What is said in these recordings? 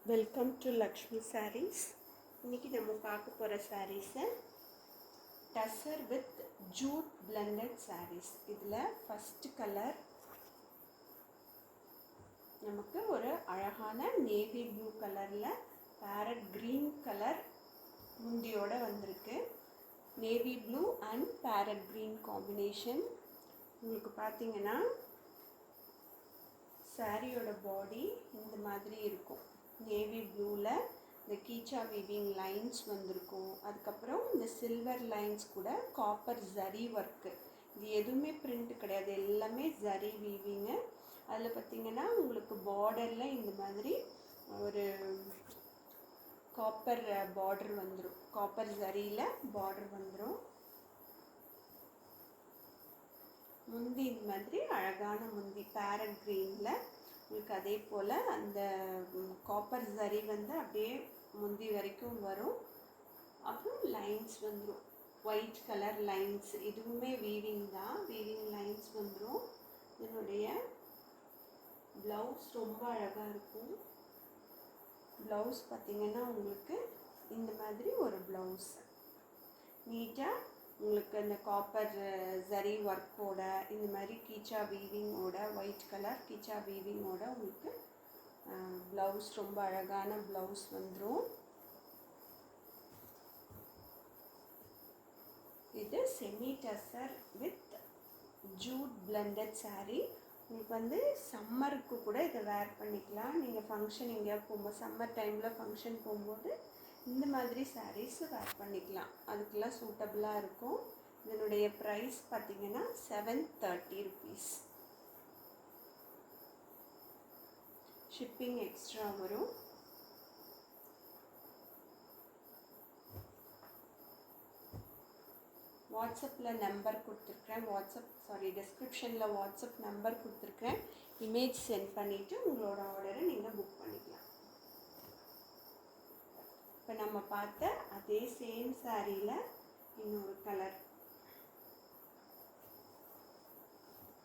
Welcome to Lakshmi saris. இன்றைக்கி நம்ம பார்க்க போகிற சாரீஸை tussar with jute blended sarees. இதில் ஃபஸ்ட்டு கலர் நமக்கு ஒரு அழகான நேவி ப்ளூ கலரில் பேரட் க்ரீன் கலர் முந்தியோடு வந்திருக்கு. Navy blue and parrot green combination. உங்களுக்கு பார்த்தீங்கன்னா சாரியோட பாடி இந்த மாதிரி இருக்கும். நேவி ப்ளூவில் இந்த கீச்சா வீவிங் லைன்ஸ் வந்திருக்கும். அதுக்கப்புறம் இந்த சில்வர் லைன்ஸ் கூட காப்பர் ஜரி ஒர்க்கு. இது எதுவுமே பிரிண்ட் கிடையாது, எல்லாமே ஜரி வீவிங்கு. அதில் பார்த்திங்கன்னா உங்களுக்கு பார்டரில் இந்த மாதிரி ஒரு காப்பர் பார்டர் வந்துடும், காப்பர் ஜரியில் பார்டர் வந்துடும். முந்தி இந்த மாதிரி அழகான முந்தி பேரட் க்ரீனில் உங்களுக்கு அதே போல் அந்த காப்பர் ஜரி வந்து அப்படியே முந்தி வரைக்கும் வரும். அப்புறம் லைன்ஸ் வந்துடும், ஒயிட் கலர் லைன்ஸ். இதுவுமே வீவிங் தான், வீவிங் லைன்ஸ் வந்துடும். இதனுடைய ப்ளவுஸ் ரொம்ப அழகாக இருக்கும். ப்ளவுஸ் பார்த்திங்கன்னா உங்களுக்கு இந்த மாதிரி ஒரு ப்ளவுஸ் நீட்டாக உங்களுக்கு அந்த காப்பர் ஜரி ஒர்க்கோட இந்த மாதிரி கீச்சா வீவிங்கோட ஒயிட் கலர் கீச்சா வீவிங்கோட உங்களுக்கு ப்ளவுஸ் ரொம்ப அழகான ப்ளவுஸ் வந்துடும். இது semi tussar with jute blended sari. உங்களுக்கு வந்து சம்மருக்கு கூட இதை வேர் பண்ணிக்கலாம். நீங்கள் ஃபங்க்ஷன் எங்கேயாவது போகும்போது, சம்மர் டைமில் ஃபங்க்ஷன் போகும்போது இந்த மாதிரி சாரீஸ் வேர் பண்ணிக்கலாம், அதுக்கெல்லாம் சூட்டபுளாக இருக்கும். இதனுடைய ப்ரைஸ் பார்த்திங்கன்னா 730 rupees. ஷிப்பிங் எக்ஸ்ட்ரா வரும். வாட்ஸ்அப்பில் நம்பர் கொடுத்துருக்குறேன், டிஸ்கிரிப்ஷனில் வாட்ஸ்அப் நம்பர் கொடுத்துருக்குறேன். இமேஜ் சென்ட் பண்ணிவிட்டு உங்களோட ஆர்டரை நீங்கள் புக் பண்ணிக்கலாம். இப்போ நம்ம பார்த்த அதே சேம் சாரியில் இன்னொரு கலர்,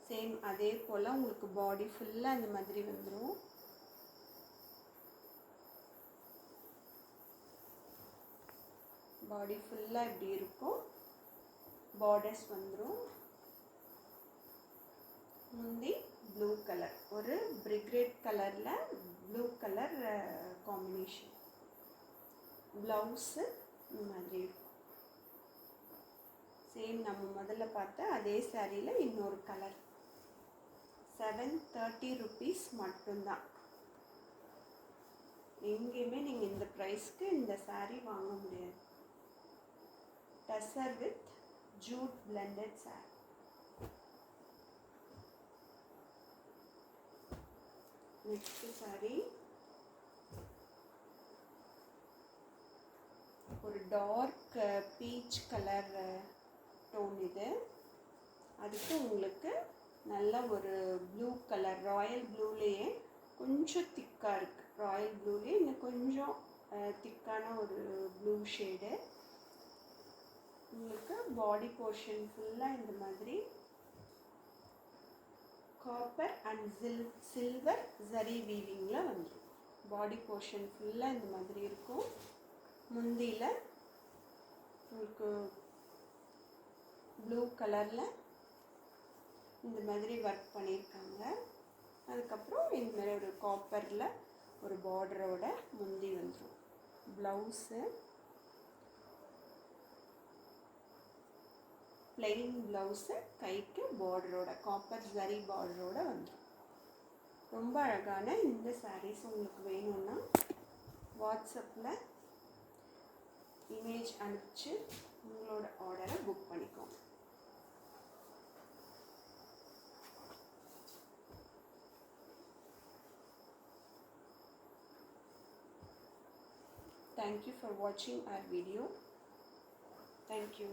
சேம் அதே போல் உங்களுக்கு பாடி ஃபுல்லாக அந்த மாதிரி வந்துடும். பாடி ஃபுல்லாக இப்படி இருக்கும், பார்டர்ஸ் வந்துடும். முந்தி ப்ளூ கலர், ஒரு பிரிக்ரேட் கலரில் ப்ளூ கலர் காம்பினேஷன். ப்ளவுஸு இந்த மாதிரி இருக்கும். சேம் நம்ம முதல்ல பார்த்த அதே சாரியில் இன்னொரு கலர். 730 rupees மட்டும்தான். எங்கேயுமே நீங்கள் இந்த ப்ரைஸ்க்கு இந்த சாரீ வாங்க முடியாது. Tussar with jute blended sari. Next sari ஒரு டார்க் பீச் கலர் டோன். இது அதுக்கு உங்களுக்கு நல்ல ஒரு ப்ளூ கலர், ராயல் ப்ளூலேயே கொஞ்சம் திக்காக இருக்குது. ராயல் ப்ளூலேயே இன்னும் கொஞ்சம் திக்கான ஒரு ப்ளூ ஷேடு. உங்களுக்கு பாடி போர்ஷன் ஃபுல்லாக இந்த மாதிரி காப்பர் அண்ட் சில்வர் ஜரி வீவிங்கில் வந்துடும். பாடி போர்ஷன் ஃபுல்லாக இந்த மாதிரி இருக்கும். முந்தியில் உங்களுக்கு ப்ளூ கலரில் இந்த மாதிரி ஒர்க் பண்ணியிருக்காங்க. அதுக்கப்புறம் இந்த மாதிரி ஒரு காப்பரில் ஒரு பார்டரோட முந்தி வந்துடும். ப்ளவுஸு பிளெயின் ப்ளவுஸு, கைக்கு பார்டரோட காப்பர் ஜரி பார்டரோட வந்துடும். ரொம்ப அழகான இந்த சாரீஸ் உங்களுக்கு வேணும்னா வாட்ஸ்அப்பில் இமேஜ் அனுப்பிச்சு உங்களோட ஆர்டரை புக் பண்ணிக்கோங்க. Thank you for watching our video. Thank you.